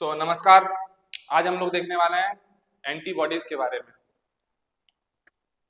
नमस्कार। आज हम लोग देखने वाले हैं एंटीबॉडीज के बारे में।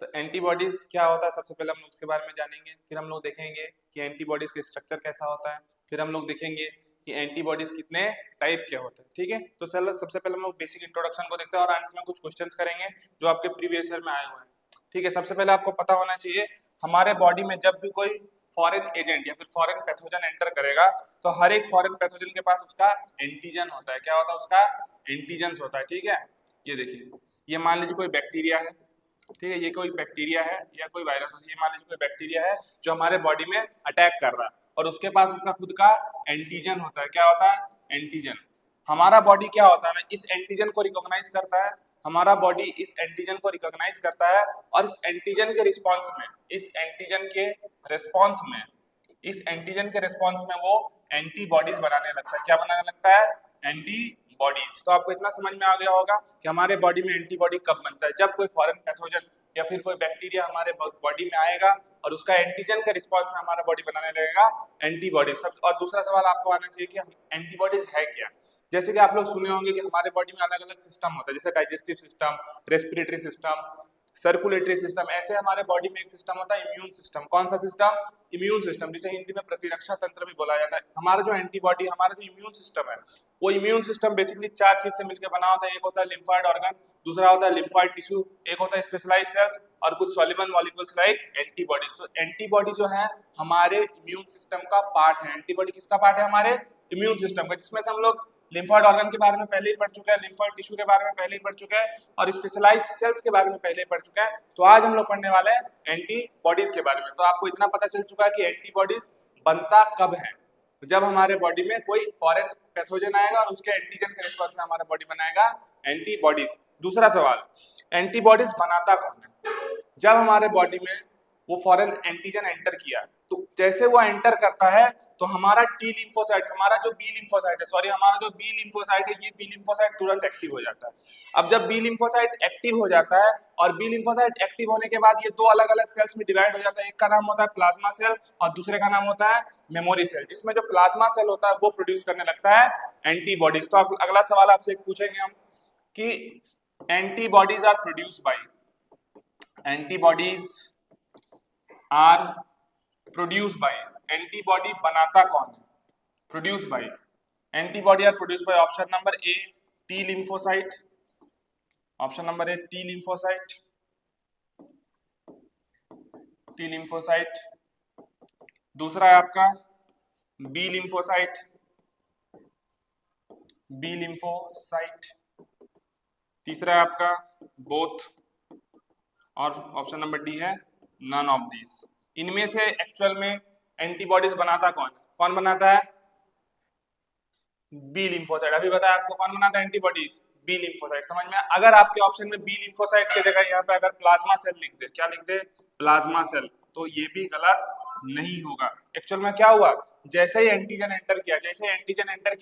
तो एंटीबॉडीज क्या होता है, सबसे पहले हम लोग उसके बारे में जानेंगे। फिर हम लोग देखेंगे कि एंटीबॉडीज का स्ट्रक्चर कैसा होता है। फिर हम लोग देखेंगे कि एंटीबॉडीज कितने टाइप के होते हैं। ठीक है, तो सबसे पहले हम लोग बेसिक इंट्रोडक्शन को देखते हैं और अंत में कुछ क्वेश्चंस करेंगे जो आपके प्रीवियस ईयर में आए हुए हैं। ठीक है, सबसे पहले आपको पता होना चाहिए हमारे बॉडी में जब भी कोई फॉरेन एजेंट या फिर फॉरेन पैथोजन एंटर करेगा तो हर एक फॉरेन पैथोजन के पास उसका एंटीजन होता है। क्या होता है? उसका एंटीजन होता है। ठीक है, ये देखिए, ये मान लीजिए कोई बैक्टीरिया है। ठीक है, ये कोई बैक्टीरिया है या कोई वायरस है। ये मान लीजिए कोई बैक्टीरिया है जो हमारे बॉडी में अटैक कर रहा है और उसके पास उसका खुद का एंटीजन होता है। क्या होता है? एंटीजन। हमारा बॉडी क्या होता है ना, इस एंटीजन को रिकॉग्नाइज करता है। हमारा बॉडी इस एंटीजन को रिकॉग्नाइज करता है और इस एंटीजन के रिस्पॉन्स में वो एंटीबॉडीज बनाने लगता है। क्या बनाने लगता है? एंटीबॉडीज। तो आपको इतना समझ में आ गया होगा कि हमारे बॉडी में एंटीबॉडी कब बनता है। जब कोई फॉरेन पैथोजन या फिर कोई बैक्टीरिया हमारे बॉडी में आएगा और उसका एंटीजन के रिस्पॉन्स में हमारा बॉडी बनाने लगेगा एंटीबॉडीज। और दूसरा सवाल आपको आना चाहिए कि एंटीबॉडीज है क्या। जैसे कि आप लोग सुने होंगे कि हमारे बॉडी में अलग अलग सिस्टम होता है, जैसे digestive system, respiratory system, circulatory system. ऐसे हमारे बॉडी में एक सिस्टम होता है इम्यून सिस्टम। कौन सा सिस्टम? इम्यून सिस्टम, जिसे हिंदी में प्रतिरक्षा तंत्र भी बोला जाता है। हमारा जो एंटीबॉडी, हमारा जो इम्यून सिस्टम है, वो इम्यून सिस्टम बेसिकली चार चीज से मिलकर बना होता है। एक होता है लिम्फॉइड ऑर्गन, दूसरा होता है लिम्फॉइड टिश्यू, एक होता है स्पेशलाइज्ड सेल्स और कुछ सॉल्युबल मॉलिक्यूल्स लाइक एंटीबॉडीज। तो एंटीबॉडी जो है हमारे इम्यून सिस्टम का पार्ट है। एंटीबॉडी किसका पार्ट है? हमारे इम्यून सिस्टम का, जिसमें से हम लोग लिम्फॉइड ऑर्गन के बारे में पहले ही पढ़ चुके हैं, लिम्फॉइड टिश्यू के बारे में पहले ही पढ़ चुके हैं और स्पेशलाइज्ड सेल्स के बारे में पहले ही पढ़ चुके हैं। तो आज हम लोग पढ़ने वाले हैं एंटीबॉडीज के बारे में। तो आपको इतना पता चल चुका है कि एंटीबॉडीज बनता कब है? जब हमारे बॉडी में कोई फॉरेन पैथोजन आएगा और उसके एंटीजन के रिस्पॉन्स में हमारा बॉडी बनाएगा एंटीबॉडीज। दूसरा सवाल, एंटीबॉडीज बनाता कौन है? जब हमारे बॉडी में वो फॉरेन एंटीजन एंटर किया, तो जैसे वो एंटर करता है तो हमारा टी लिम्फोसाइट, हमारा जो बी लिम्फोसाइट है, ये बी लिम्फोसाइट तुरंत एक्टिव हो जाता है। अब जब बी लिम्फोसाइट एक्टिव हो जाता है और बी लिम्फोसाइट एक्टिव होने के बाद ये दो अलग अलग सेल्स में डिवाइड हो जाता है। एक का नाम होता है प्लाज्मा सेल और दूसरे का नाम होता है मेमोरी सेल। जिसमें जो प्लाज्मा सेल होता है वो प्रोड्यूस करने लगता है एंटीबॉडीज। तो अगला सवाल आपसे पूछेंगे हम कि antibodies are produce by, antibodies are produce by, antibody बनाता कौन है? Produce by, antibody are produce by. Option number A T lymphocyte, option number A T lymphocyte, T lymphocyte. दूसरा है आपका बी लिम्फोसाइट, बी लिम्फोसाइट। तीसरा है आपका both और ऑप्शन नंबर डी है नन ऑफ दीज। इनमें से एक्चुअल में एंटीबॉडीज बनाता कौन? कौन बनाता है? B lymphocyte. अभी बताया आपको कौन बनाता है एंटीबॉडीज? B lymphocyte. समझ में? अगर आपके ऑप्शन में बी लिम्फोसाइट की जगह यहाँ पे अगर प्लाज्मा सेल लिख दे, क्या लिख दे? प्लाज्मा सेल, तो ये भी गलत नहीं होगा। एक्चुअल में क्या हुआ, जैसे ही एंटीजन एंटर किया,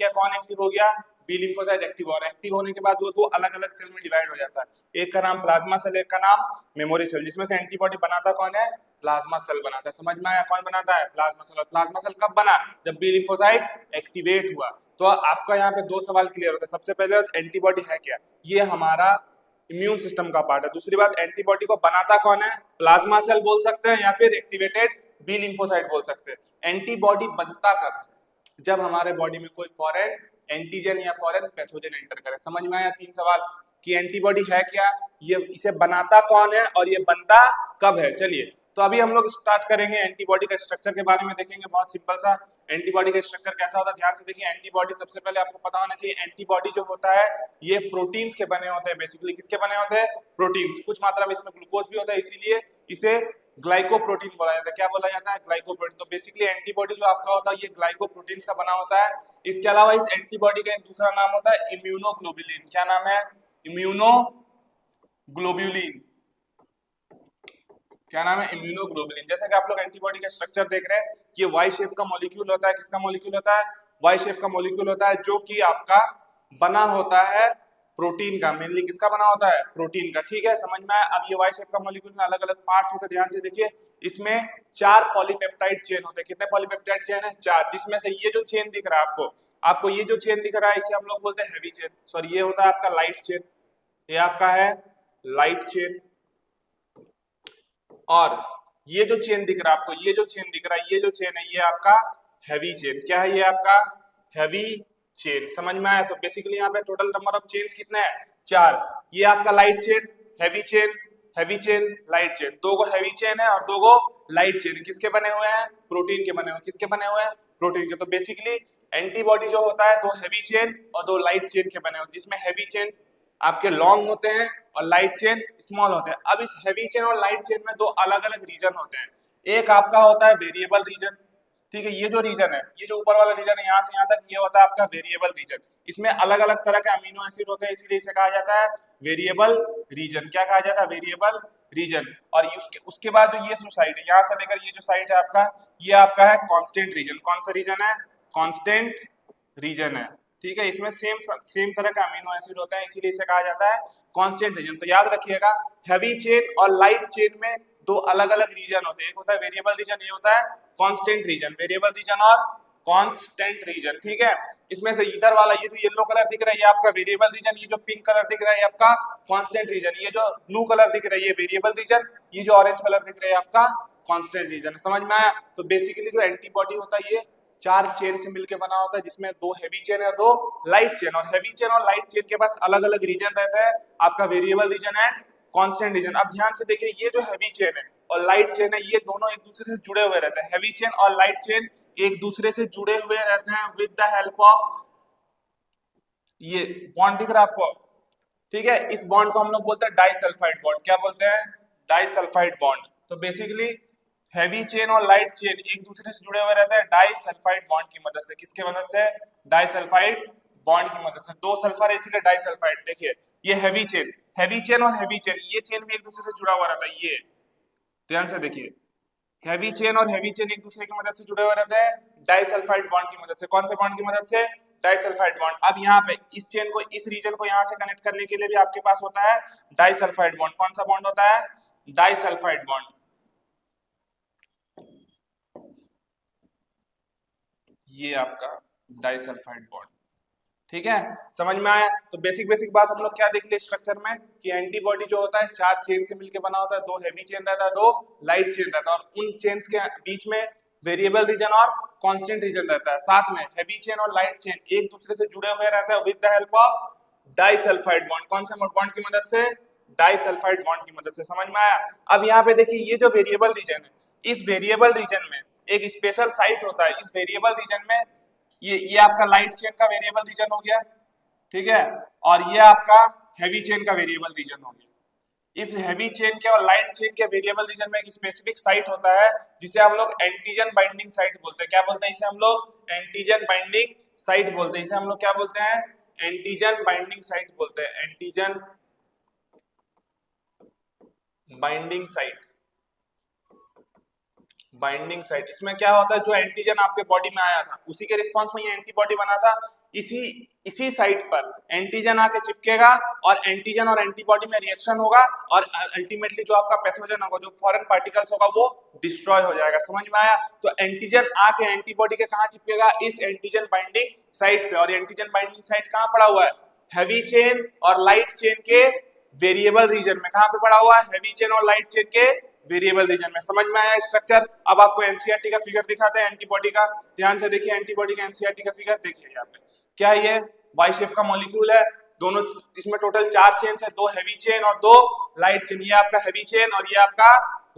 कौन एक्टिव हो गया? बी लिम्फोसाइट एक्टिव हो रहा है। एक्टिव होने के बाद वो दो अलग अलग सेल में डिवाइड हो जाता है। एक का नाम प्लाज्मा सेल, एक का नाम मेमोरी सेल। जिसमें से एंटीबॉडी बनाता कौन है? प्लाज्मा सेल बनाता है। समझ में आया? कौन बनाता है? Plasma cell. और प्लाज्मा सेल कब बना? जब बी लिम्फोसाइट एक्टिवेट हुआ। तो आपका यहाँ पे दो सवाल क्लियर होता है। सबसे पहले एंटीबॉडी है क्या? ये हमारा इम्यून सिस्टम का पार्ट है। दूसरी बात, एंटीबॉडी को बनाता कौन है? प्लाज्मा सेल बोल सकते हैं या फिर एक्टिवेटेड बी लिम्फोसाइट बोल सकते हैं। एंटीबॉडी बनता कब? जब हमारे बॉडी में कोई फॉरेन एंटीजन या फॉरेन पैथोजन एंटर करे। समझ में आया तीन सवाल कि एंटीबॉडी है क्या, ये इसे बनाता कौन है और ये बनता कब है। चलिए, तो अभी हम लोग स्टार्ट करेंगे एंटीबॉडी का स्ट्रक्चर के बारे में देखेंगे। बहुत सिंपल सा एंटीबॉडी का स्ट्रक्चर कैसा होता है, ध्यान से देखिए। एंटीबॉडी सबसे पहले आपको पता होना चाहिए, एंटीबॉडी जो होता है ये प्रोटीन्स के बने होते हैं। बेसिकली किसके बने होते हैं? प्रोटीन्स। कुछ मात्रा में इसमें ग्लूकोज भी होता है, इसीलिए इसे ग्लाइकोप्रोटीन बोला जाता है। क्या बोला जाता है? ग्लाइकोप्रोटीन। तो बेसिकली एंटीबॉडी जो आपका होता है ये ग्लाइकोप्रोटीन्स का बना होता है। इसके अलावा इस एंटीबॉडी का एक दूसरा नाम होता है इम्यूनोग्लोबुलिन। क्या नाम है? इम्यूनोग्लोबुलिन। क्या नाम है? इम्यूनोग्लोबुलिन। जैसे कि आप लोग एंटीबॉडी का स्ट्रक्चर देख रहे हैं, ये वाई शेप का मॉलिक्यूल होता है। किसका मॉलिक्यूल होता है? वाई शेप का मॉलिक्यूल होता है, जो कि आपका बना होता है प्रोटीन का, मेनली किसका बना होता है, प्रोटीन का, ठीक है, समझ में आया। अब ये वाई शेप का मॉलिक्यूल में अलग अलग पार्ट्स होते हैं, ध्यान से देखिए, इसमें 4 पॉलीपेप्टाइड चेन होते हैं। कितने पॉलीपेप्टाइड चेन है, 4, जिसमें से ये जो चेन दिख रहा है आपको ये जो चेन दिख रहा है इसे हम लोग बोलते हैं हैवी चेन, सॉरी ये होता है आपका लाइट चेन, ये आपका है लाइट चेन। और ये जो चेन दिख रहा है आपको, ये जो चेन दिख रहा है, ये जो चेन है ये आपका हैवी चेन, क्या है ये आपका हैवी चेन, समझ में आया। तो बेसिकली यहाँ पे टोटल नंबर ऑफ चेन्स कितने हैं, 4। ये आपका light chain, heavy chain, heavy chain, light chain, 2 गो हैवी चेन है और 2 गो लाइट चेन, किसके बने हुए हैं, प्रोटीन के बने हुए, किसके बने हुए हैं, प्रोटीन के। तो बेसिकली एंटीबॉडी जो होता है 2 हैवी चेन और 2 लाइट चेन के बने हुए, जिसमें हैवी चेन आपके लॉन्ग होते हैं और लाइट चेन स्मॉल होते हैं। अब इस हैवी चेन और लाइट चेन में 2 अलग अलग रीजन होते हैं, एक आपका होता है वेरिएबल रीजन, ठीक है, ये जो रीजन है, ये जो ऊपर वाला रीजन है यहाँ से यहाँ तक, ये होता है आपका वेरिएबल रीजन। इसमें अलग अलग तरह के अमीनो एसिड होते हैं, इसीलिए इसे कहा जाता है वेरिएबल रीजन। क्या कहा जाता है, वेरिएबल रीजन। और उसके बाद जो ये साइड है, यहाँ से लेकर ये जो साइड है आपका, ये आपका है कांस्टेंट रीजन। कौन सा रीजन है, कांस्टेंट रीजन है, ठीक है। इसमें सेम तरह का अमीनो एसिड होता है, इसीलिए इसे कहा जाता है कांस्टेंट रीजन। तो याद रखिएगा, हैवी चेन और लाइट चेन में 2 अलग अलग रीजन होते हैं, एक होता है वेरिएबल रीजन, ये होता है कांस्टेंट रीजन, वेरिएबल रीजन और कांस्टेंट रीजन, ठीक है। इसमें से इधर वाला ये जो येलो कलर दिख रहा है ये आपका वेरिएबल रीजन, ये जो पिंक कलर दिख रहा है ये आपका कांस्टेंट रीजन, ये जो ब्लू कलर दिख रहा है ये वेरिएबल रीजन, ये जो ऑरेंज कलर दिख रहा है आपका कांस्टेंट रीजन, समझ में आया। तो बेसिकली जो एंटीबॉडी होता है ये 4 चेन से मिलकर बना होता है, जिसमें 2 हैवी चेन है 2 लाइट चेन, और हैवी चेन और लाइट चेन के पास अलग अलग रीजन रहता है, आपका variable region and constant region. अब ध्यान से देखिए, ये जो हैवी चेन है और लाइट चेन है ये दोनों एक दूसरे से जुड़े हुए रहते हैं, हैवी चेन और लाइट चेन एक दूसरे से जुड़े हुए रहते हैं विद द हेल्प ऑफ, ये बॉन्ड दिख रहा है आपको, ठीक है, इस बॉन्ड को हम लोग बोलते हैं डाइसल्फाइड बॉन्ड। क्या बोलते हैं, डाइसल्फाइड बॉन्ड। तो बेसिकली हैवी चेन और लाइट चेन एक दूसरे से जुड़े हुए रहते हैं डाइसल्फाइड बॉन्ड की मदद से, किसके मदद से, डाइसल्फाइड बॉन्ड की मदद से। 2 सल्फर है इसीलिए डाइसल्फाइड। देखिए ये हैवी चेन और हैवी चेन, ये चेन भी एक दूसरे से जुड़ा हुआ रहता है, ये ध्यान से देखिए, हैवी चेन और हैवी चेन एक दूसरे की मदद से जुड़े हुए रहते हैं डाइसल्फाइड बॉन्ड की मदद से। कौन से बॉन्ड की मदद से, डाइसल्फाइड बॉन्ड। अब यहाँ पे इस चेन को, इस रीजन को यहाँ से कनेक्ट करने के लिए भी आपके पास होता है डाइसल्फाइड बॉन्ड। कौन सा बॉन्ड होता है, डाइसल्फाइड बॉन्ड, ये आपका डाइसल्फाइड बॉन्ड, ठीक है, समझ में आया। तो बेसिक बात हम लोग क्या देख लिए स्ट्रक्चर में, कि एंटीबॉडी जो होता है 4 चेन से मिलकर बना होता है, 2 हैवी चेन रहता है 2 लाइट चेन रहता है, और उन चेन्स के बीच में वेरिएबल रीजन और कांस्टेंट रीजन रहता है। साथ में हैवी चेन और लाइट चेन एक दूसरे से जुड़े हुए रहते हैं with the help of disulphide bond. कौन से बॉन्ड की मदद से, डाइसल्फाइड बॉन्ड की मदद से, समझ में आया। अब यहाँ पे देखिए, ये जो वेरिएबल रीजन है, इस वेरिएबल रीजन में एक स्पेशल साइट होता है, इस वेरिएबल रीजन में ये आपका लाइट चेन का वेरिएबल रीजन हो गया, ठीक है, और ये आपका हैवी चेन का वेरिएबल रीजन हो गया। इस हैवी चेन के और लाइट चेन के वेरिएबल रीजन में एक स्पेसिफिक साइट होता है जिसे हम लोग एंटीजन बाइंडिंग साइट बोलते हैं। क्या बोलते हैं इसे हम लोग, एंटीजन बाइंडिंग साइट बोलते हैं। इसे हम लोग क्या बोलते हैं, एंटीजन बाइंडिंग साइट बोलते हैं, antigen binding site, binding site. इसमें क्या होता है, जो एंटीजन आपके बॉडी में आया था उसी के रिस्पांस में ये एंटीबॉडी बना था, इसी साइट पर एंटीजन आके चिपकेगा और एंटीजन और एंटीबॉडी में रिएक्शन होगा और अल्टीमेटली जो आपका पैथोजन होगा, जो फॉरेन पार्टिकल्स होगा, वो डिस्ट्रॉय हो जाएगा, समझ में आया। तो एंटीजन आके एंटीबॉडी के कहां चिपकेगा, इस एंटीजन बाइंडिंग साइट पे। और एंटीजन बाइंडिंग साइट कहां पड़ा हुआ है, हैवी चेन और लाइट चेन के वेरिएबल रीजन में। कहां पे पड़ा हुआ है, हैवी चेन और लाइट चेन के वेरिएबल रीजन में। समझ में आया स्ट्रक्चर। अब आपको एनसीईआरटी का फिगर दिखाते हैं एंटीबॉडी का, ध्यान से देखिए एंटीबॉडी का एनसीईआरटी का फिगर देखिए। यहाँ पे क्या ये वाई शेप का मॉलिक्यूल है, दोनों, इसमें टोटल 4 चेन है, 2 हैवी चेन और 2 लाइट चेन। ये आपका हैवी चेन और ये आपका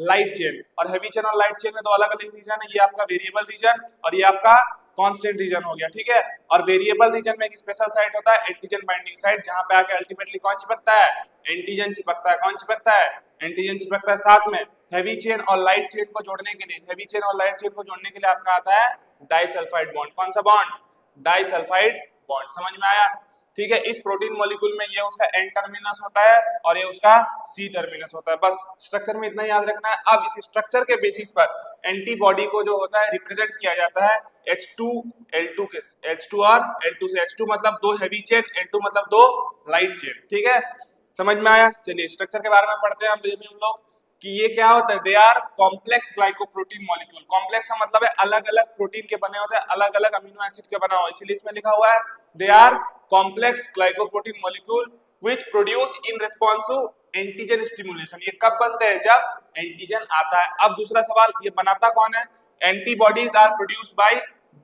लाइट चेन, और हैवी चेन और लाइट चेन में 2 अलग अलग रीजन है, ये आपका वेरिएबल रीजन और ये आपका कांस्टेंट रीजन हो गया, ठीक है। और वेरिएबल रीजन में एक स्पेशल साइट होता है एंटीजन बाइंडिंग साइट, जहां पे आके अल्टीमेटली कौन चिपकता है, एंटीजन चिपकता है। कौन चिपकता है, एंटीजन चिपकता है। साथ में हैवी चेन और लाइट चेन को जोड़ने के लिए, हैवी चेन और लाइट चेन को जोड़ने के लिए आपका आता है डाइसल्फाइड बॉन्ड। कौन सा बॉन्ड, डाइसल्फाइड बॉन्ड, समझ में आया। ठीक है। इस प्रोटीन मॉलिक्यूल में ये उसका एन टर्मिनस होता है और ये उसका सी टर्मिनस होता है। बस स्ट्रक्चर में इतना याद रखना है। अब इस स्ट्रक्चर के बेसिस पर एंटीबॉडी को जो होता है रिप्रेजेंट किया जाता है H2L2 के H2 और L2 से। H2 मतलब दो हैवी चेन, L2 मतलब दो लाइट चेन, ठीक है। समझ में आया? चलिए स्ट्रक्चर के बारे में पढ़ते हैं हम लोग कि ये क्या होता है। They are complex glycoprotein molecule. Complex का मतलब है अलग अलग प्रोटीन के बने होते हैं, अलग अलग अमीनो एसिड के बना हुआ, इसीलिए इसमें लिखा हुआ है they are complex glycoprotein molecule which produce in response to antigen stimulation. ये कब बनते हैं? जब एंटीजन आता है। अब दूसरा सवाल, ये बनाता कौन है? Antibodies are produced by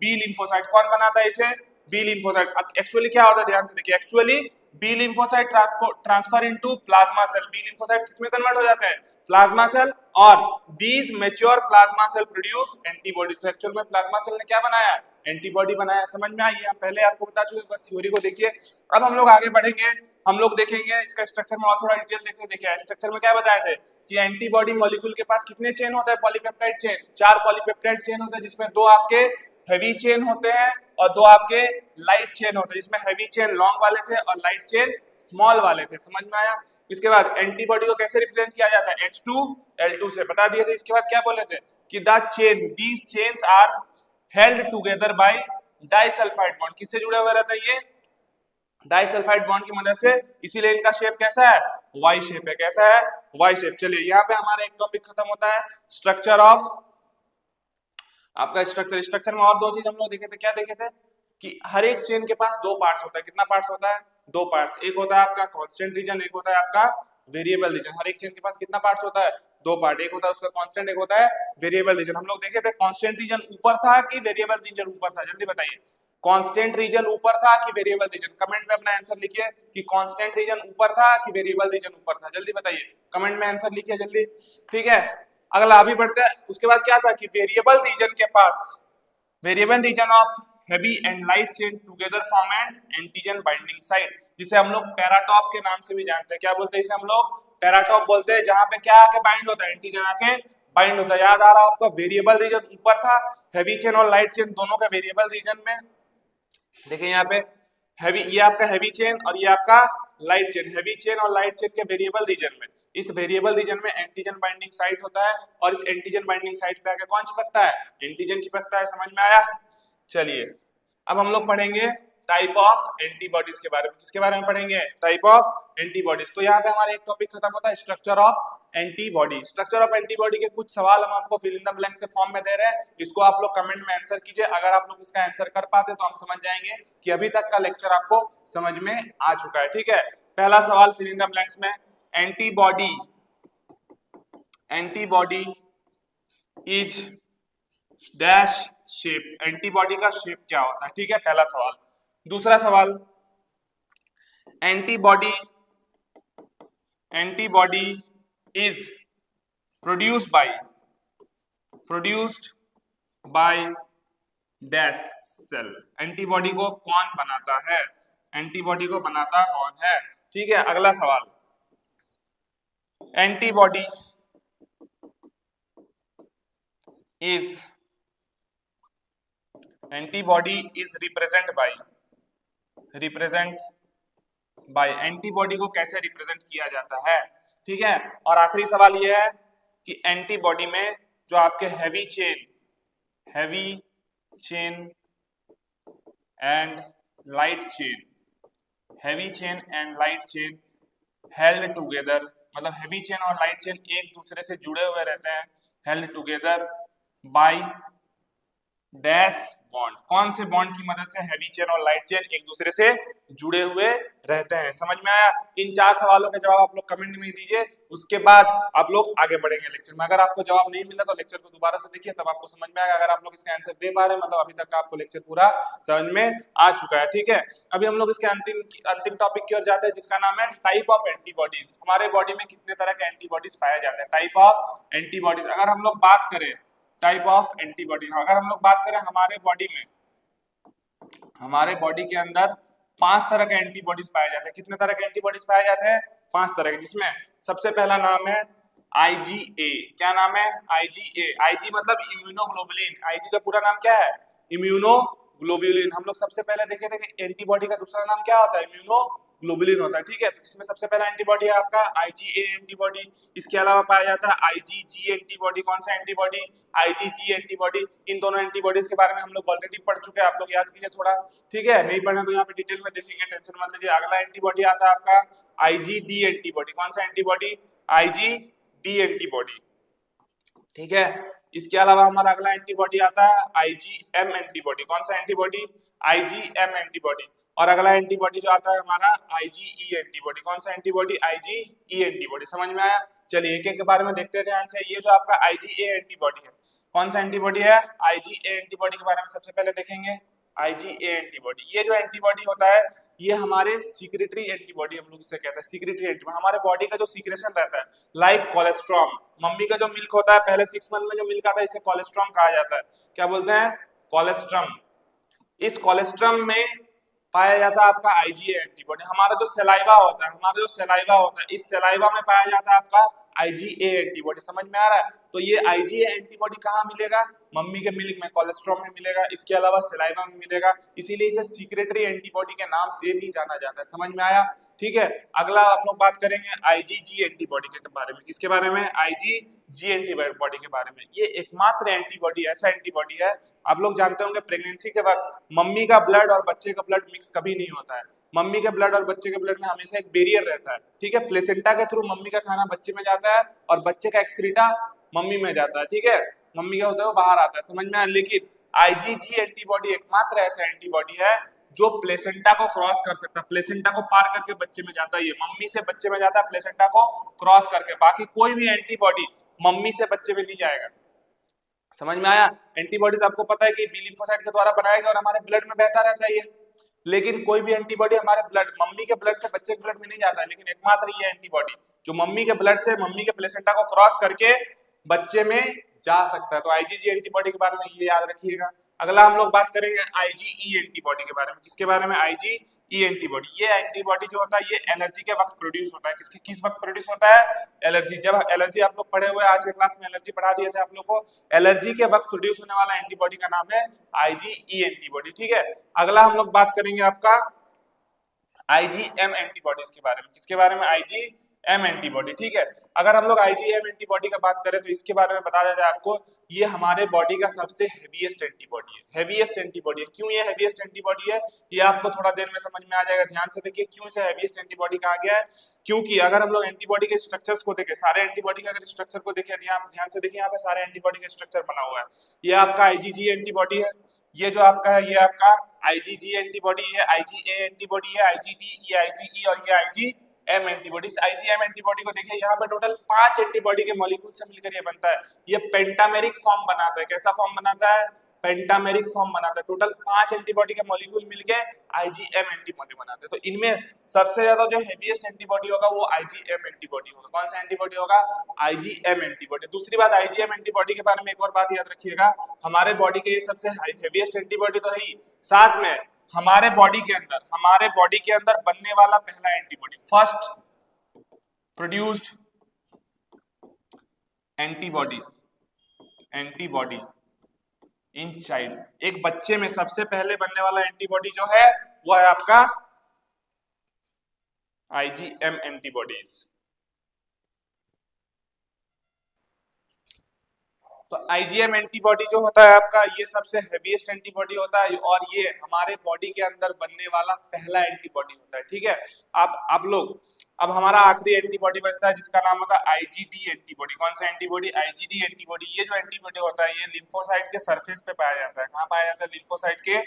B lymphocyte. कौन बनाता है इसे? B lymphocyte. एक्चुअली क्या होता है, ध्यान से देखिए। Actually B lymphocyte transfer into plasma cell. B lymphocyte किसमें कन्वर्ट हो जाते हैं? Plasma cell. और these mature plasma cell produce antibodies. तो एक्चुअल में प्लाज्मा सेल ने क्या बनाया? एंटीबॉडी बनाया। समझ में आई? हम पहले आपको बता चुके, बस थ्योरी को देखिए। अब हम लोग आगे बढ़ेंगे, हम लोग देखेंगे इसका स्ट्रक्चर में और थोड़ा डिटेल देखते। देखिए स्ट्रक्चर में क्या बताए थे कि एंटीबॉडी मॉलिक्यूल के पास कितने चेन होते हैं? Polypeptide chain. 4 पॉलीपेप्टाइड चेन होते हैं, जिसमें 2 आपके हेवी चेन होते हैं और 2 आपके लाइट चेन होते हैं, जिसमें हेवी चेन लॉन्ग वाले थे और लाइट चेन स्मॉल वाले थे। समझ में आया? इसके बाद एंटीबॉडी को कैसे रिप्रेजेंट किया जाता है? H2L2 से बता दिए थे। इसके बाद क्या बोले थे कि the chain these chains are held together by disulphide bond. किससे जुड़े हुए रहते हैं? ये डाइसल्फाइड बॉन्ड की मदद से, इसीलिए इनका शेप कैसा है? वाई शेप है। कैसा है? Y shape. चलिए यहाँ पे हमारा एक टॉपिक खत्म होता है, स्ट्रक्चर ऑफ आपका स्ट्रक्चर में और 2 चीज हम लोग देखे थे। क्या देखे थे? कि हर एक चेन के पास 2 पार्ट्स होता है। कितना पार्ट्स होता है? 2 पार्ट्स। एक होता है आपका कांस्टेंट रीजन, एक होता है आपका वेरिएबल रीजन। हर एक चेन के पास कितना पार्ट्स होता है? 2 पार्ट। एक होता है उसका कांस्टेंट, एक होता है वेरिएबल रीजन। हम लोग देखे थे कांस्टेंट रीजन ऊपर था कि वेरिएबल रीजन ऊपर था? जल्दी बताइए, कांस्टेंट रीजन ऊपर था कि वेरिएबल रीजन? कमेंट में अपना आंसर लिखिए कि कांस्टेंट रीजन ऊपर था कि वेरिएबल रीजन ऊपर था। जल्दी बताइए, कमेंट में आंसर लिखिए जल्दी, ठीक है। अगला अभी बढ़ते हैं। उसके बाद क्या था कि वेरिएबल रीजन के पास, variable region of heavy and light chain together form an antigen binding site, जिसे हम लोग पैराटॉप के नाम से भी जानते हैं। क्या बोलते हैं इसे? हम लोग पैराटॉप बोलते हैं। जहां पे क्या आके बाइंड होता है? एंटीजन आके बाइंड होता है। याद आ रहा है आपको? वेरिएबल रीजन ऊपर था, हेवी चेन और लाइट चेन दोनों के वेरिएबल रीजन में। देखिए यहाँ पे हैवी, ये आपका हैवी चेन और ये आपका लाइट चेन। हैवी चेन और लाइट चेन के वेरिएबल रीजन में, इस वेरिएबल रीजन में एंटीजन बाइंडिंग साइट होता है और इस एंटीजन बाइंडिंग साइट पे आके कौन चिपकता है? एंटीजन चिपकता है। समझ में आया? चलिए अब हम लोग पढ़ेंगे टाइप ऑफ एंटीबॉडीज के बारे में। किसके बारे में पढ़ेंगे? Type of antibodies. तो यहाँ पे हमारा एक टॉपिक खत्म होता है, structure of antibody. Structure of antibody के कुछ सवाल हम आपको फिल इन द ब्लैंक के फॉर्म में दे रहे हैं, इसको आप लोग कमेंट में आंसर कीजिए। अगर आप लोग इसका आंसर कर पाते तो हम समझ जाएंगे कि अभी तक का लेक्चर आपको समझ में आ चुका है, ठीक है। पहला सवाल फिल इन द ब्लैंक्स में, antibody is dash shape. Antibody का शेप क्या होता है? ठीक है, पहला सवाल। दूसरा सवाल, antibody is produced by dash cell. Antibody को कौन बनाता है? एंटीबॉडी को बनाता कौन है? ठीक है। अगला सवाल, antibody is represent by antibody को कैसे रिप्रेजेंट किया जाता है? ठीक है। और आखिरी सवाल यह है कि एंटीबॉडी में जो आपके heavy chain and light chain held together, मतलब हैवी चेन और लाइट चेन एक दूसरे से जुड़े हुए रहते हैं, held together by dash bond. कौन से बॉन्ड की मदद से हैवी चेन और लाइट चेन एक दूसरे से जुड़े हुए रहते हैं? समझ में आया? इन 4 सवालों के जवाब आप लोग कमेंट में दीजिए, उसके बाद आप लोग आगे बढ़ेंगे लेक्चर में। अगर आपको जवाब नहीं मिला तो लेक्चर को दोबारा से देखिए, तब आपको समझ में आएगा। अगर आप लोग इसका आंसर दे पा रहे हैं, मतलब अभी तक आपको लेक्चर पूरा समझ में आ चुका है, ठीक है। अभी हम लोग इसके अंतिम टॉपिक की ओर जाते हैं, जिसका नाम है टाइप ऑफ एंटीबॉडीज। हमारे बॉडी में कितने तरह के एंटीबॉडीज पाए जाते हैं? Type of antibodies. अगर हम लोग बात करें टाइप ऑफ एंटीबॉडी, अगर हम लोग बात करें हमारे बॉडी के अंदर 5 तरह के एंटीबॉडीज पाए जाते हैं। कितने तरह के एंटीबॉडीज पाए जाते हैं? 5 तरह के, जिसमें सबसे पहला नाम है IgA। क्या नाम है? IgA। IG मतलब इम्यूनोग्लोबुलिन। IG का पूरा नाम क्या है? इम्यूनोग्लोबुलिन। ग्लोब्युलिन। हम लोग सबसे पहले देखे थे कि एंटीबॉडी का दूसरा नाम क्या होता है, इम्यूनोग्लोबुलिन होता है, ठीक है। तो इसमें सबसे पहला एंटीबॉडी है आपका IgA एंटीबॉडी। इसके अलावा पाया जाता है IgG एंटीबॉडी। कौन सा एंटीबॉडी, IgG एंटीबॉडी। इन दोनों एंटीबॉडीज के बारे में हम लोग ऑलरेडी पढ़ चुके हैं, आप लोग याद कीजिए थोड़ा, ठीक है। नहीं पढ़ना तो यहाँ पे डिटेल में देखेंगे, टेंशन मत लीजिए। अगला एंटीबॉडी आता है आपका IgD एंटीबॉडी। कौन सा एंटीबॉडी, IgD एंटीबॉडी, ठीक है। इसके अलावा हमारा अगला एंटीबॉडी आता है IgM एंटीबॉडी। कौन सा एंटीबॉडी, IgM एंटीबॉडी। और अगला एंटीबॉडी जो आता है हमारा IgE एंटीबॉडी। कौन सा एंटीबॉडी, IgE एंटीबॉडी। समझ में आया। चलिए एक एक के बारे में देखते हैं ध्यान से। ये जो आपका IgA एंटीबॉडी है, कौन सा एंटीबॉडी है, IgA एंटीबॉडी के बारे में सबसे पहले देखेंगे। IgA एंटीबॉडी, ये जो एंटीबॉडी होता है ये हमारे सीक्रेटरी एंटीबॉडी हम लोग इसे कहते हैं, सीक्रेटरी एंटीबॉडी। हमारे बॉडी का जो सीक्रेशन रहता है, लाइक कोलेस्ट्रॉम, मम्मी का जो मिल्क होता है पहले 6 मंथ में जो मिल्क आता है इसे कोलेस्ट्रॉम कहा जाता है। क्या बोलते हैं, कोलेस्ट्रम। इस कोलेस्ट्रम में पाया जाता है आपका IgA एंटीबॉडी। हमारा जो सलाइवा होता है, इस सलाइवा में पाया जाता है आपका IgA एंटीबॉडी। समझ में आ रहा है। तो ये IgA एंटीबॉडी कहाँ मिलेगा, मम्मी के मिल्क में, कोलेस्ट्रॉम में मिलेगा। इसके अलावा सलाइवा में मिलेगा, इसीलिए इसे सीक्रेटरी एंटीबॉडी के नाम से भी जाना जाता है। समझ में आया, ठीक है। अगला हम लोग बात करेंगे IgG एंटीबॉडी के बारे में। किसके बारे में, IgG एंटीबॉडी के बारे में। ये एकमात्र एंटीबॉडी, ऐसा एंटीबॉडी है, आप लोग जानते होंगे प्रेगनेंसी के वक्त मम्मी का ब्लड और बच्चे का ब्लड मिक्स कभी नहीं होता है। मम्मी के ब्लड और बच्चे के ब्लड में हमेशा एक बैरियर रहता है, ठीक है। प्लेसेंटा के थ्रू मम्मी का खाना बच्चे में जाता है और बच्चे का एक्सक्रीटा मम्मी में जाता है, ठीक है। मम्मी का होता है वो बाहर आता है, समझ में आया। लेकिन IgG एंटीबॉडी एकमात्र ऐसा एंटीबॉडी है जो प्लेसेंटा को क्रॉस कर सकता है, प्लेसेंटा को पार करके बच्चे में जाता है। ये मम्मी से बच्चे में जाता है प्लेसेंटा को क्रॉस करके। बाकी कोई भी एंटीबॉडी मम्मी से बच्चे में नहीं जाएगा। समझ में आया। एंटीबॉडीज आपको पता है कि बी लिम्फोसाइट के द्वारा बनाया गया और हमारे ब्लड में बहता रहता है ये। लेकिन कोई भी एंटीबॉडी हमारे ब्लड, मम्मी के ब्लड से बच्चे के ब्लड में नहीं जाता है, लेकिन एकमात्र ये एंटीबॉडी जो मम्मी के ब्लड से मम्मी के प्लेसेंटा को क्रॉस करके बच्चे में जा सकता है। तो IgG एंटीबॉडी के बारे में ये याद रखिएगा। अगला हम लोग बात करेंगे IgE एंटीबॉडी के बारे में। किसके बारे में, IgE एंटीबॉडी। ये एंटीबॉडी जो होता है ये एलर्जी के वक्त प्रोड्यूस होता है। किस वक्त प्रोड्यूस होता है, एलर्जी। जब एलर्जी आप लोग पढ़े हुए, आज के क्लास में एलर्जी पढ़ा दिए थे आप लोग को। एलर्जी के वक्त प्रोड्यूस होने वाला एंटीबॉडी का नाम है IgE एंटीबॉडी, ठीक है। अगला हम लोग बात करेंगे आपका IgM एंटीबॉडीज के बारे में। किसके बारे में, IgM एंटीबॉडी, ठीक है। अगर हम लोग IgM एंटीबॉडी का बात करें तो इसके बारे में बता देते हैं आपको, ये हमारे बॉडी का सबसे हेवीएस्ट एंटीबॉडी है। हेवीएस्ट एंटीबॉडी है। क्यों ये हेवीएस्ट एंटीबॉडी है, ये आपको थोड़ा देर में समझ में आ जाएगा। ध्यान से देखिए क्यों इसे हेवीएस्ट एंटीबॉडी कहा गया है। क्योंकि अगर हम लोग एंटीबॉडी के स्ट्रक्चर्स को देखें, सारे एंटीबॉडी के अगर स्ट्रक्चर को देखें, ध्यान से देखिए, यहाँ पे सारे एंटीबॉडी का स्ट्रक्चर बना हुआ है। ये आपका IgG एंटीबॉडी है, ये जो आपका है ये आपका IgG एंटीबॉडी है, IgA एंटीबॉडी है, IgD, ये IgE और ये IgM एंटीबॉडी। IgM एंटीबॉडी को देखिए, यहाँ पे टोटल 5 एंटीबॉडी के मॉलिक्यूल से मिलकर ये बनता है। ये पेंटामेरिक फॉर्म बनाता है। कैसा फॉर्म बनाता है, पेंटामेरिक फॉर्म बनाता है। टोटल 5 एंटीबॉडी के मॉलिक्यूल मिलके IgM एंटीबॉडी बनाते हैं। तो इनमें सबसे ज्यादा जो हेवीएस्ट एंटीबॉडी होगा वो IgM एंटीबॉडी होगा। कौन सा एंटीबॉडी होगा, IgM एंटीबॉडी। दूसरी बात, IgM एंटीबॉडी के बारे में एक और बात याद रखिएगा, हमारे बॉडी के ये सबसे हेवीएस्ट एंटीबॉडी तो है ही, साथ में हमारे बॉडी के अंदर बनने वाला पहला antibody, first produced antibody in child, एक बच्चे में सबसे पहले बनने वाला एंटीबॉडी जो है वो है आपका IgM एंटीबॉडीज। तो IgM एंटीबॉडी जो होता है आपका, ये सबसे हेवीएस्ट एंटीबॉडी होता है और ये हमारे बॉडी के अंदर बनने वाला पहला एंटीबॉडी होता है, ठीक है। अब हमारा आखिरी एंटीबॉडी बचता है जिसका नाम होता है IgD एंटीबॉडी। कौन सा एंटीबॉडी, IgD एंटीबॉडी। ये जो एंटीबॉडी होता है ये लिम्फोसाइट के सरफेस पे पाया जाता है। कहाँ पाया जाता है, लिम्फोसाइट के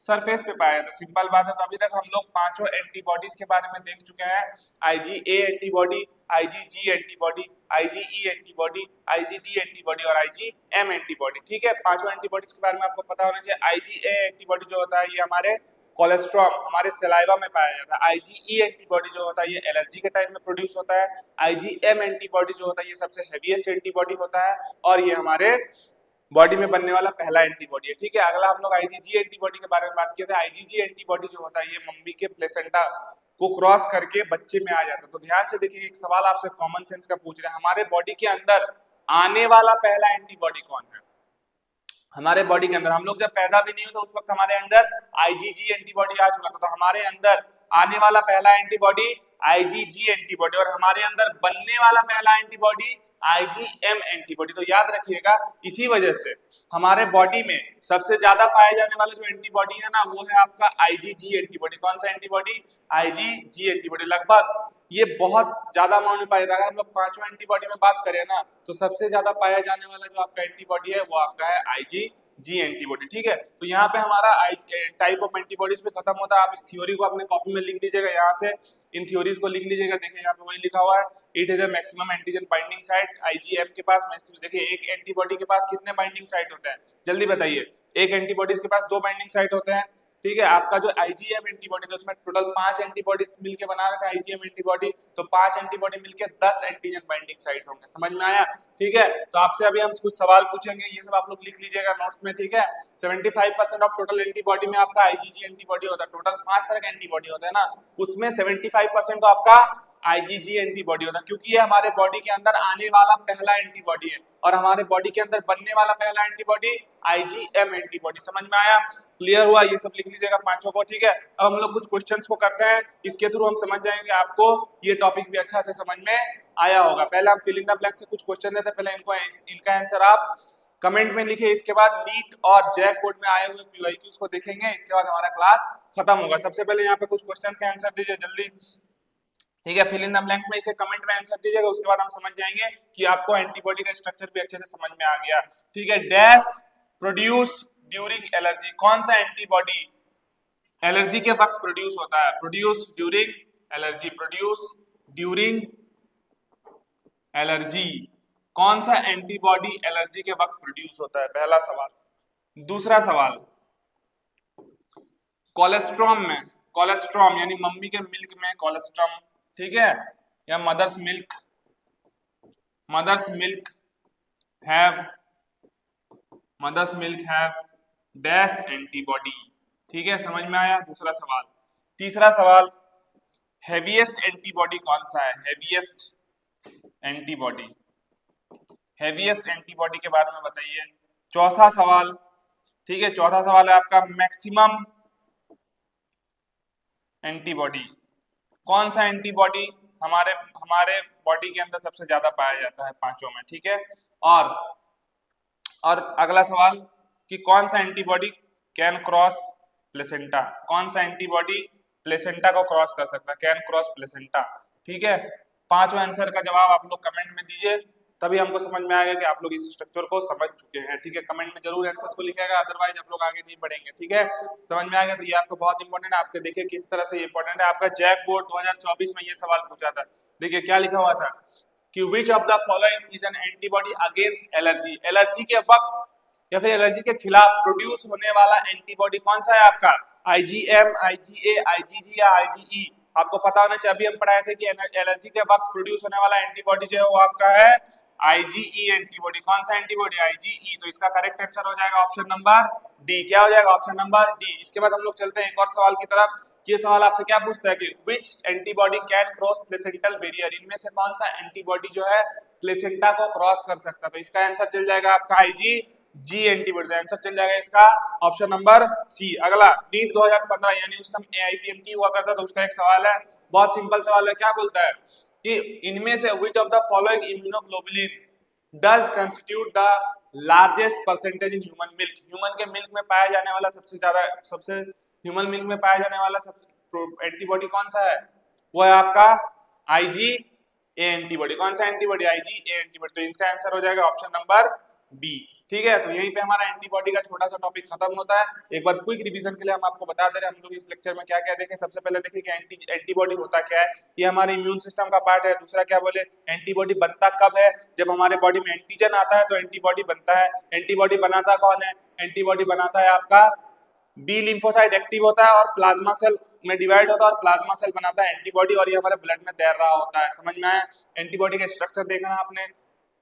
सरफेस पे पाया जाता है। सिंपल बात है। तो अभी तक हम लोग 5 एंटीबॉडीज के बारे में देख चुके हैं, IgA antibody, IgG antibody, IgE antibody, IgD antibody और IgM एंटीबॉडी, ठीक है। 5 एंटीबॉडीज के बारे में आपको पता होना चाहिए। IgA एंटीबॉडी जो होता है ये हमारे कोलेस्ट्रॉल, हमारे सलाइवा में पाया जाता है। IgE एंटीबॉडी जो होता है ये एलर्जी के टाइम में प्रोड्यूस होता है। IgM एंटीबॉडी जो होता है ये सबसे हेवीएस्ट एंटीबॉडी होता है और ये हमारे बॉडी में बनने वाला पहला एंटीबॉडी है, ठीक है। अगला हम लोग IgG एंटीबॉडी के बारे में बात किए थे। IgG एंटीबॉडी जो होता है ये मम्मी के प्लेसेंटा को क्रॉस करके बच्चे में आ जाता है। तो ध्यान से देखिए, एक सवाल आपसे कॉमन सेंस का पूछ रहे हैं, हमारे बॉडी के अंदर आने वाला पहला एंटीबॉडी कौन है, हमारे बॉडी के अंदर, हम लोग जब पैदा भी नहीं हुए तो उस वक्त हमारे अंदर आईजीजी एंटीबॉडी आ चुका था। तो हमारे अंदर आने वाला पहला एंटीबॉडी आईजीजी एंटीबॉडी और हमारे अंदर बनने वाला पहला एंटीबॉडी आईजीएम एंटीबॉडी। तो याद रखिएगा, इसी वजह से हमारे बॉडी में सबसे ज्यादा पाए जाने वाला जो एंटीबॉडी है ना, वो है आपका आईजीजी एंटीबॉडी। कौन सा एंटीबॉडी? IgG antibody. लगभग ये बहुत ज्यादा अमाउंट में पाया जाएगा। हम लोग पांचों एंटीबॉडी में बात करें ना, तो सबसे ज्यादा पाया जाने वाला जो आपका एंटीबॉडी है वो आपका है आईजीजी एंटीबॉडी। ठीक है, तो यहाँ पे हमारा टाइप ऑफ एंटीबॉडीज पे खत्म होता है। आप इस थ्योरी को अपने कॉपी में लिख लीजिएगा, यहाँ से इन थ्योरीज को लिख लीजिएगा। देखिए यहाँ पे वही लिखा हुआ है, it is a maximum antigen binding site. IgM के पास देखिए एक एंटीबॉडी के पास कितने बाइंडिंग साइट होते हैं, जल्दी बताइए। एक एंटीबॉडीज के पास 2 बाइंडिंग साइट होते हैं। ठीक है, आपका जो आईजीएम एंटीबॉडी था उसमें टोटल 5 एंटीबॉडीज मिलके बना रहे थे आईजीएम एंटीबॉडी। तो 5 एंटीबॉडी मिलके 10 एंटीजन बाइंडिंग साइट होंगे। समझ में आया? ठीक है, तो आपसे अभी हम कुछ सवाल पूछेंगे, ये सब आप लोग लिख लीजिएगा नोट्स में। ठीक है, 75% ऑफ टोटल एंटीबॉडी में आपका आईजीजी एंटीबॉडी होता है। टोटल 5 तरह का एंटीबॉडी होता है ना, उसमें 75% तो आपका आईजीजी एंटीबॉडी होता है, क्योंकि ये हमारे बॉडी के अंदर आने वाला पहला एंटीबॉडी है और हमारे बॉडी के अंदर बनने वाला पहला एंटीबॉडी आईजीएम एंटीबॉडी। समझ में आया? क्लियर हुआ? ये सब लिख लीजिएगा पांचों को। ठीक है, अब हम लोग कुछ क्वेश्चंस को करते हैं, इसके थ्रू हम समझ जाएंगे, आपको ये टॉपिक भी अच्छा से समझ में आया होगा। पहले हम फिल इन द ब्लैंक से कुछ क्वेश्चन देते हैं, पहले इनका आंसर आप कमेंट में लिखिए। इसके बाद नीट और जैक बोर्ड में आए हुए पीवाईक्यूज को देखेंगे, इसके बाद हमारा क्लास खत्म होगा। सबसे पहले यहाँ पे कुछ क्वेश्चंस के आंसर दीजिए जल्दी। ठीक है, फिल इन द ब्लैंक्स में इसे कमेंट में आंसर दीजिएगा, उसके बाद हम समझ जाएंगे कि आपको एंटीबॉडी का स्ट्रक्चर भी अच्छे से समझ में आ गया। ठीक है, डैश प्रोड्यूस ड्यूरिंग एलर्जी। कौन सा एंटीबॉडी एलर्जी के वक्त प्रोड्यूस होता है? Produce during allergy. Produce during allergy. कौन सा एंटीबॉडी एलर्जी के वक्त प्रोड्यूस होता है? पहला सवाल। दूसरा सवाल, कोलेस्ट्रॉम में, कोलेस्ट्रॉम यानी मम्मी के मिल्क में कोलेस्ट्रॉम, ठीक है, या mother's milk, mother's milk have dash antibody. ठीक है, समझ में आया? दूसरा सवाल। तीसरा सवाल, हेवीएस्ट एंटीबॉडी कौन सा है? हेवीएस्ट एंटीबॉडी, हेवीएस्ट एंटीबॉडी के बारे में बताइए। चौथा सवाल, ठीक है, चौथा सवाल है आपका मैक्सिमम एंटीबॉडी। कौन सा एंटीबॉडी हमारे बॉडी के अंदर सबसे ज्यादा पाया जाता है पांचों में? ठीक है, और अगला सवाल कि कौन सा एंटीबॉडी कैन क्रॉस प्लेसेंटा। कौन सा एंटीबॉडी प्लेसेंटा को क्रॉस कर सकता है? Can cross placenta. ठीक है, पांचों आंसर का जवाब आप लोग कमेंट में दीजिए, तभी हमको समझ में आएगा कि आप लोग इस स्ट्रक्चर को समझ चुके हैं। ठीक है, कमेंट में जरूर आंसर्स को लिखेगा, अदरवाइज आप लोग आगे नहीं बढ़ेंगे। ठीक है, समझ में आ गया? तो ये आपको बहुत इंपॉर्टेंट है। आपके देखिए किस तरह से इंपॉर्टेंट है। आपका जैक बोर्ड 2024 में ये सवाल पूछा था। देखिए क्या लिखा हुआ था कि which of the following is an antibody against allergy. Allergy के वक्त या फिर एलर्जी के खिलाफ प्रोड्यूस होने वाला एंटीबॉडी कौन सा है आपका? आईजीएम, आईजीए, आईजीजी या आईजीई। आपको पता होना चाहिए, अभी हम पढ़ाए थे कि एलर्जी के वक्त प्रोड्यूस होने वाला एंटीबॉडी जो है वो आपका है आईजीई एंटीबॉडी। कौन सा एंटीबॉडी? आईजीई। तो इसका करेक्ट आंसर हो जाएगा ऑप्शन नंबर डी। क्या हो जाएगा? Option number D. इसके बाद हम लोग चलते हैं एक और सवाल की तरफ। ये सवाल आपसे क्या पूछता है कि which antibody can cross placental barrier. इनमें से कौन सा एंटीबॉडी जो है प्लेसेंटा को क्रॉस कर सकता है? तो इसका आंसर चल जाएगा आपका आईजीजी एंटीबॉडी। आंसर चल जाएगा इसका ऑप्शन नंबर सी। अगला, नीट 2015 यानी उस टाइम एआईपीएमटी हुआ करता था, उसका एक सवाल है, बहुत सिंपल सवाल है। क्या बोलता है कि इनमें से which of the following immunoglobulin does constitute the largest percentage in human milk. Human के मिल्क में पाया जाने वाला सबसे ह्यूमन मिल्क में पाया जाने वाला एंटीबॉडी कौन सा है? वो है आपका आईजीए एंटीबॉडी। कौन सा एंटीबॉडी? IgA antibody. तो इसका आंसर हो जाएगा ऑप्शन नंबर बी। ठीक है, तो यहीं पे हमारा एंटीबॉडी का छोटा सा टॉपिक खत्म होता है। एक बार क्विक रिवीजन के लिए हम आपको बता दे रहे हैं हम लोग इस लेक्चर में क्या क्या देखें। सबसे पहले देखिए कि एंटीबॉडी होता क्या है, ये हमारे इम्यून सिस्टम का पार्ट है। दूसरा क्या बोले, एंटीबॉडी बनता कब है? जब हमारे बॉडी में एंटीजन आता है तो एंटीबॉडी बनता है। एंटीबॉडी बनाता कौन है? एंटीबॉडी बनाता है आपका बी लिम्फोसाइट, एक्टिव होता है और प्लाज्मा सेल में डिवाइड होता है और प्लाज्मा सेल बनाता है एंटीबॉडी, और ये हमारे ब्लड में तैर रहा होता है। समझ में आया? एंटीबॉडी का स्ट्रक्चर देखना आपने,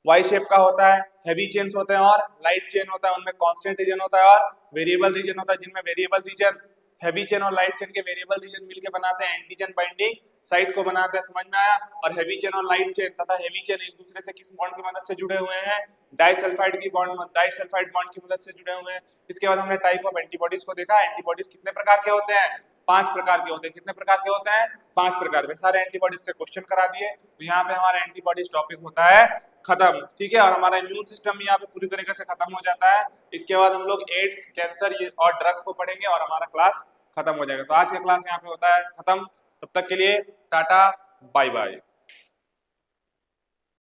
वाई शेप का होता है, हैवी चेन्स होते हैं और लाइट चेन होता है, उनमें कांस्टेंट रीजन होता है और वेरिएबल रीजन होता है, जिनमें वेरिएबल रीजन हैवी चेन और लाइट चेन के वेरिएबल रीजन मिलकर बनाते हैं एंटीजन बाइंडिंग साइट को बनाते हैं, समझ में आया। और हेवी चेन और लाइट चेन तथा हेवी चेन एक दूसरे से किस बॉन्ड की मदद से जुड़े हुए हैं, डाइसल्फाइड बॉन्ड की मदद से जुड़े हुए हैं। इसके बाद हमने टाइप ऑफ एंटीबॉडीज को देखा। एंटीबॉडीज कितने प्रकार के होते हैं, 5 प्रकार के होते हैं। कितने प्रकार के होते हैं, 5 प्रकार के। सारे एंटीबॉडीज से क्वेश्चन करा दिए, तो यहाँ पे हमारा एंटीबॉडीज टॉपिक होता है खत्म, ठीक है। और हमारा इम्यून सिस्टम भी यहाँ पे पूरी तरीके से खत्म हो जाता है। इसके बाद हम लोग एड्स, कैंसर और ड्रग्स को पढ़ेंगे और हमारा क्लास खत्म हो जाएगा। तो आज का क्लास यहाँ पे होता है खत्म। तब तक के लिए टाटा, बाय बाय।